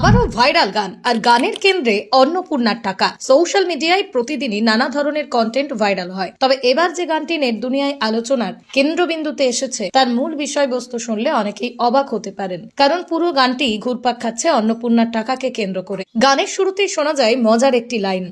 আবারও ভাইরাল গান আর গানের কেন্দ্রে অন্নপূর্ণার টাকা। সোশ্যাল মিডিয়ায় প্রতিদিনই নানা ধরনের কন্টেন্ট ভাইরাল হয়, তবে এবার যে গানটি নেট দুনিয়ায় আলোচনার কেন্দ্রবিন্দুতে এসেছে তার মূল বিষয়বস্তু শুনলে অনেকেই অবাক হতে পারেন, কারণ পুরো গানটি ঘুরপাক খাচ্ছে অন্নপূর্ণার টাকাকে কেন্দ্র করে। গানের শুরুতেই শোনা যায় মজার একটি লাইন,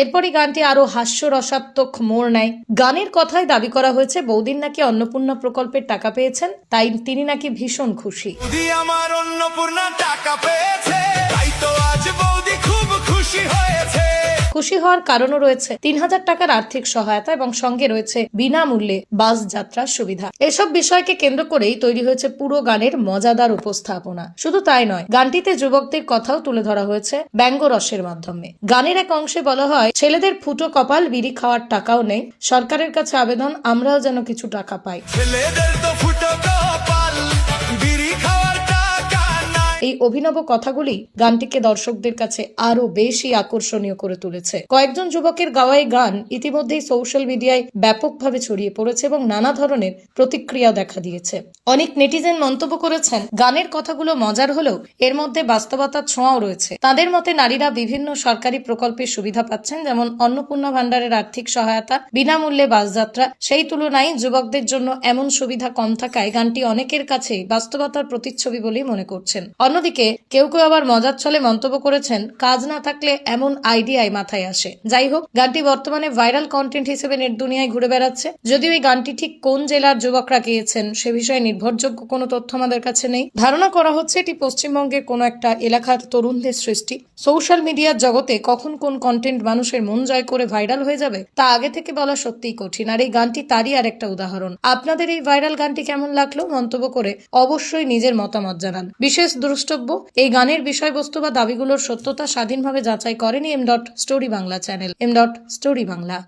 এরপরই গানটি আরো হাস্যরসাত্মক মোড় নেয়। গানের কথায় দাবি করা হয়েছে বৌদির নাকি অন্নপূর্ণা প্রকল্পের টাকা পেয়েছেন, তাই তিনি নাকি ভীষণ খুশি। আমার অন্নপূর্ণা টাকা পেয়েছে, তাই তো আজ বৌদি খুব খুশি হয়েছে। খুশি হওয়ার কারণও রয়েছে ৩,০০০ টাকার আর্থিক সহায়তা এবং সঙ্গে রয়েছে বিনামূল্যে বাস যাত্রার সুবিধা। এসব বিষয়কে কেন্দ্র করেই তৈরি হয়েছে পুরো গানের মজাদার উপস্থাপনা। শুধু তাই নয়, গানটিতে যুবকদের কথাও তুলে ধরা হয়েছে ব্যঙ্গরসের মাধ্যমে। গানের এক অংশে বলা হয়, ছেলেদের ফুটো কপাল, বিড়ি খাওয়ার টাকাও নেই, সরকারের কাছে আবেদন আমরাও যেন কিছু টাকা পাই। ছেলেদের তো ফুটো কপাল, বিড়ি খাওয়ার টাকা নাই। এই অভিনব কথাগুলি গানটিকে দর্শকদের কাছে আরো বেশি আকর্ষণীয় করে তুলেছে। কয়েকজন যুবকের গাওয়া এই গান ইতিমধ্যেই সোশ্যাল মিডিয়ায় ব্যাপকভাবে ছড়িয়ে পড়েছে এবং নানা ধরনের প্রতিক্রিয়া দেখা দিয়েছে। অনেক নেটিজেন মন্তব্য করেছেন, গানের কথাগুলো মজার হলেও এর মধ্যে বাস্তবতার ছোঁয়াও রয়েছে। তাদের মতে নারীরা বিভিন্ন সরকারি প্রকল্পের সুবিধা পাচ্ছেন, যেমন অন্নপূর্ণা ভান্ডারের আর্থিক সহায়তা, বিনামূল্যে বাস যাত্রা। সেই তুলনায় যুবকদের জন্য এমন সুবিধা কম থাকায় গানটি অনেকের কাছে বাস্তবতার প্রতিচ্ছবি বলেই মনে করছেন। অন্যদিকে কেউ কেউ আবার মজার ছলে মন্তব্য করেছেন, কাজ না থাকলে এমন আইডিয়ায় মাথায় আসে। যাই হোক, গানটি বর্তমানে ভাইরাল কন্টেন্ট হিসেবে নেট দুনিয়ায় ঘুরে বেড়াচ্ছে। যদিও এই গানটি ঠিক কোন জেলার যুবকরা গেয়েছেন সে বিষয়ে নির্ভরযোগ্য কোনো তথ্য আমাদের কাছে নেই। ধারণা করা হচ্ছে এটি পশ্চিমবঙ্গের কোনো একটা এলাকার তরুণদের সৃষ্টি। সোশ্যাল মিডিয়ার জগতে কখন কোন কন্টেন্ট মানুষের মন জয় করে ভাইরাল হয়ে যাবে তা আগে থেকে বলা সত্যিই কঠিন, আর এই গানটি তারই আর একটা উদাহরণ। আপনাদের এই ভাইরাল গানটি কেমন লাগলো মন্তব্য করে অবশ্যই নিজের মতামত জানান। বিশেষ দ্রষ্টব্য, এই গানের বিষয়বস্তু বা দাবিগুলোর সত্যতা স্বাধীনভাবে যাচাই করেনি M.Story Bangla channel. M.Story Bangla.